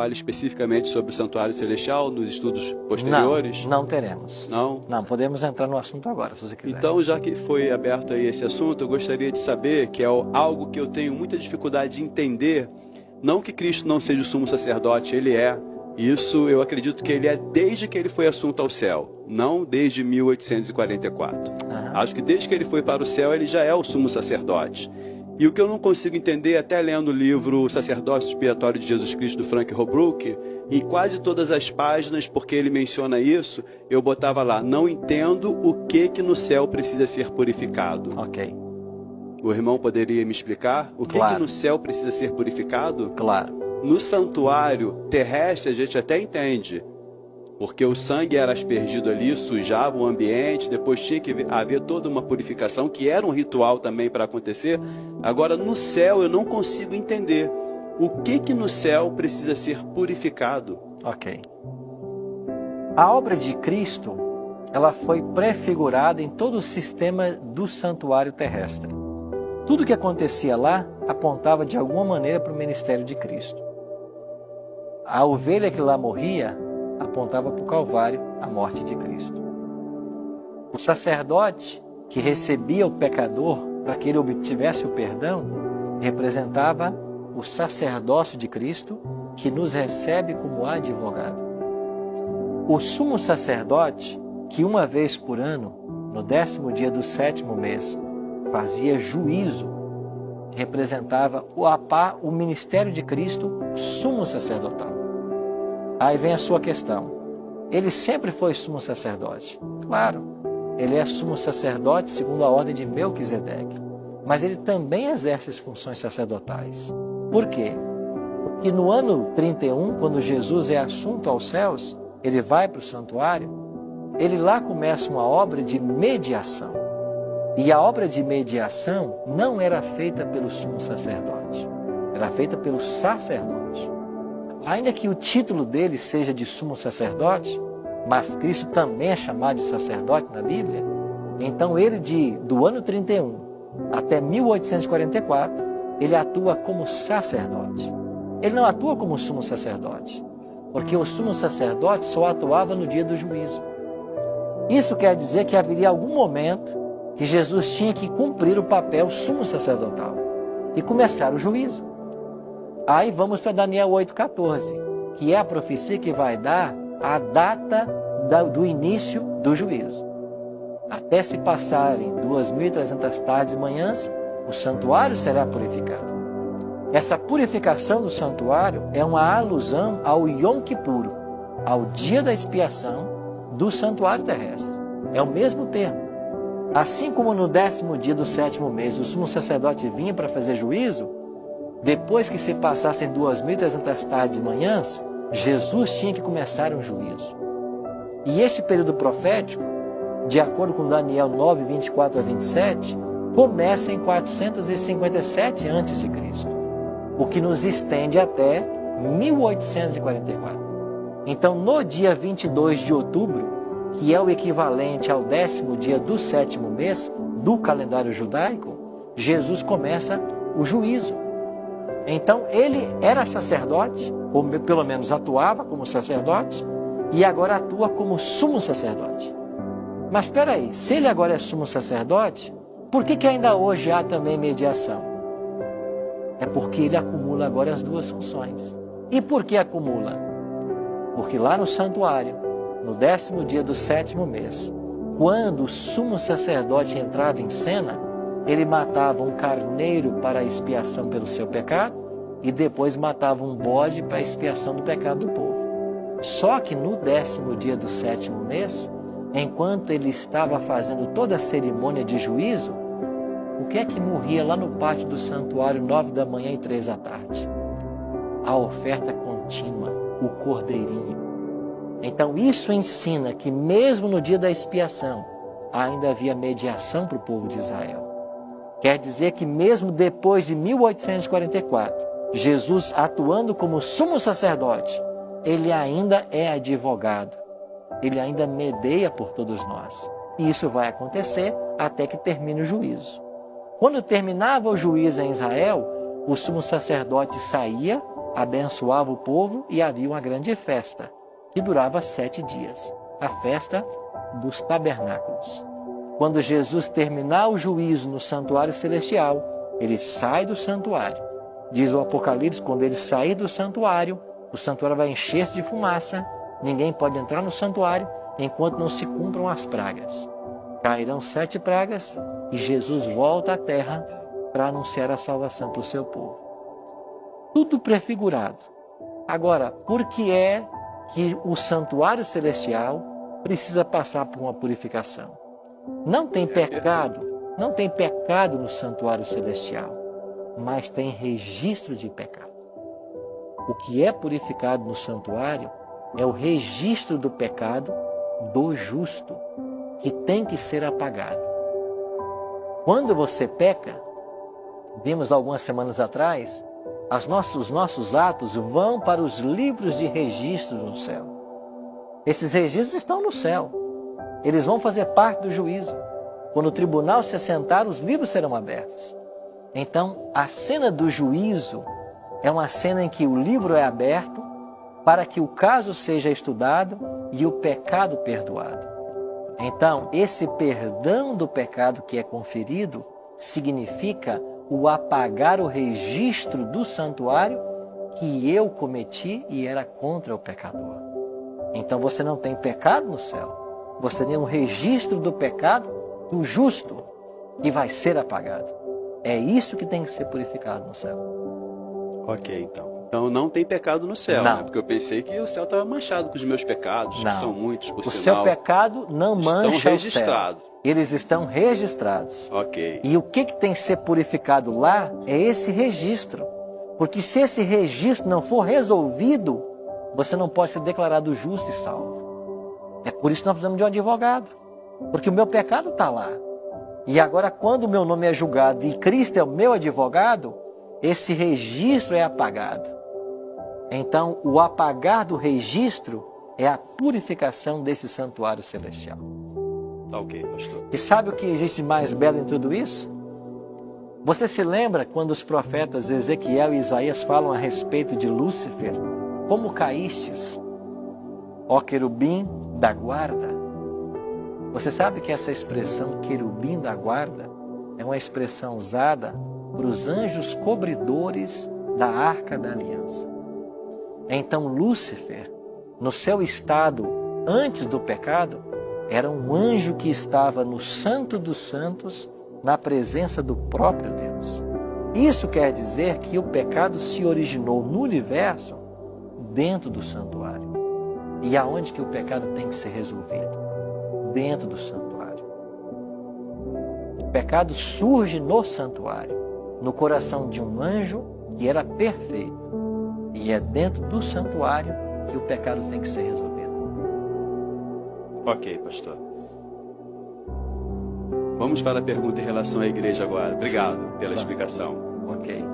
fale especificamente sobre o santuário celestial nos estudos posteriores? Não teremos. Não? Não, podemos entrar no assunto agora, se você quiser. Então, já que foi aberto aí esse assunto, eu gostaria de saber, que é algo que eu tenho muita dificuldade de entender, não que Cristo não seja o sumo sacerdote, ele é. Isso eu acredito que ele é desde que ele foi assunto ao céu, não desde 1844. Acho que desde que ele foi para o céu, ele já é o sumo sacerdote. E o que eu não consigo entender, até lendo o livro Sacerdócio Expiatório de Jesus Cristo, do Frank Holbrook, em quase todas as páginas, porque ele menciona isso, eu botava lá, não entendo o que no céu precisa ser purificado. Ok. O irmão poderia me explicar o que no céu precisa ser purificado? Claro. No santuário terrestre a gente até entende, porque o sangue era aspergido ali, sujava o ambiente, depois tinha que haver toda uma purificação, que era um ritual também para acontecer. Agora, no céu, eu não consigo entender o que no céu precisa ser purificado. Ok. A obra de Cristo, ela foi prefigurada em todo o sistema do santuário terrestre. Tudo que acontecia lá apontava de alguma maneira para o ministério de Cristo. A ovelha que lá morria apontava para o Calvário, a morte de Cristo. O sacerdote que recebia o pecador para que ele obtivesse o perdão, representava o sacerdócio de Cristo, que nos recebe como advogado. O sumo sacerdote, que uma vez por ano, no 10º dia do 7º mês, fazia juízo, representava o ministério de Cristo, sumo sacerdotal. Aí vem a sua questão. Ele sempre foi sumo sacerdote. Claro, ele é sumo sacerdote segundo a ordem de Melquisedeque. Mas ele também exerce as funções sacerdotais. Por quê? Porque no ano 31, quando Jesus é assunto aos céus, ele vai para o santuário, ele lá começa uma obra de mediação. E a obra de mediação não era feita pelo sumo sacerdote, era feita pelo sacerdote. Ainda que o título dele seja de sumo sacerdote, mas Cristo também é chamado de sacerdote na Bíblia, então ele do ano 31 até 1844, ele atua como sacerdote. Ele não atua como sumo sacerdote, porque o sumo sacerdote só atuava no dia do juízo. Isso quer dizer que haveria algum momento que Jesus tinha que cumprir o papel sumo sacerdotal e começar o juízo. Aí vamos para Daniel 8,14, que é a profecia que vai dar a data do início do juízo. Até se passarem 2.300 tardes e manhãs, o santuário será purificado. Essa purificação do santuário é uma alusão ao Yom Kippur, ao dia da expiação do santuário terrestre. É o mesmo termo. Assim como no 10º dia do 7º mês o sumo sacerdote vinha para fazer juízo, depois que se passassem 2.300 tardes e manhãs, Jesus tinha que começar um juízo. E este período profético, de acordo com Daniel 9, 24 a 27, começa em 457 a.C., o que nos estende até 1844. Então, no dia 22 de outubro, que é o equivalente ao 10º dia do 7º mês do calendário judaico, Jesus começa o juízo. Então, ele era sacerdote, ou pelo menos atuava como sacerdote, e agora atua como sumo sacerdote. Mas espera aí, se ele agora é sumo sacerdote, por que ainda hoje há também mediação? É porque ele acumula agora as duas funções. E por que acumula? Porque lá no santuário, no 10º dia do 7º mês, quando o sumo sacerdote entrava em cena, ele matava um carneiro para a expiação pelo seu pecado e depois matava um bode para a expiação do pecado do povo. Só que no 10º dia do 7º mês, enquanto ele estava fazendo toda a cerimônia de juízo, o que é que morria lá no pátio do santuário 9 da manhã e 3 da tarde? A oferta contínua, o cordeirinho. Então isso ensina que mesmo no dia da expiação, ainda havia mediação para o povo de Israel. Quer dizer que mesmo depois de 1844, Jesus atuando como sumo sacerdote, ele ainda é advogado. Ele ainda medeia por todos nós. E isso vai acontecer até que termine o juízo. Quando terminava o juízo em Israel, o sumo sacerdote saía abençoava o povo e havia uma grande festa, que durava 7 dias, a festa dos tabernáculos. Quando Jesus terminar o juízo no santuário celestial, ele sai do santuário. Diz o Apocalipse, quando ele sair do santuário, o santuário vai encher-se de fumaça, ninguém pode entrar no santuário enquanto não se cumpram as pragas. Cairão 7 pragas e Jesus volta à terra para anunciar a salvação para o seu povo. Tudo prefigurado. Agora, por que é que o santuário celestial precisa passar por uma purificação? Não tem pecado no santuário celestial, mas tem registro de pecado. O que é purificado no santuário é o registro do pecado do justo, que tem que ser apagado. Quando você peca, vimos algumas semanas atrás, os nossos atos vão para os livros de registros no céu. Esses registros estão no céu. Eles vão fazer parte do juízo. Quando o tribunal se assentar, os livros serão abertos. Então, a cena do juízo é uma cena em que o livro é aberto para que o caso seja estudado e o pecado perdoado. Então, esse perdão do pecado que é conferido significa o apagar o registro do santuário que eu cometi e era contra o pecador. Então você não tem pecado no céu. Você tem um registro do pecado do justo que vai ser apagado. É isso que tem que ser purificado no céu. Ok, então. Então não tem pecado no céu, Não. né? Porque eu pensei que o céu estava manchado com os meus pecados, Não. que são muitos, por O sinal. seu pecado não mancha o céu. registrados. Eles estão registrados. Ok. E o que tem que ser purificado lá é esse registro. Porque se esse registro não for resolvido, você não pode ser declarado justo e salvo. É por isso que nós precisamos de um advogado. Porque o meu pecado está lá. E agora, quando o meu nome é julgado e Cristo é o meu advogado, esse registro é apagado. Então, o apagar do registro é a purificação desse santuário celestial. Tá ok, pastor. E sabe o que existe mais belo em tudo isso? Você se lembra quando os profetas Ezequiel e Isaías falam a respeito de Lúcifer? Como caístes, ó querubim da guarda? Você sabe que essa expressão querubim da guarda é uma expressão usada para os anjos cobridores da Arca da Aliança. Então Lúcifer, no seu estado antes do pecado, era um anjo que estava no Santo dos Santos, na presença do próprio Deus. Isso quer dizer que o pecado se originou no universo, dentro do santuário. E aonde que o pecado tem que ser resolvido? Dentro do santuário. O pecado surge no santuário, no coração de um anjo que era perfeito. E é dentro do santuário que o pecado tem que ser resolvido. Ok, pastor. Vamos para a pergunta em relação à igreja agora. Obrigado pela explicação. Ok.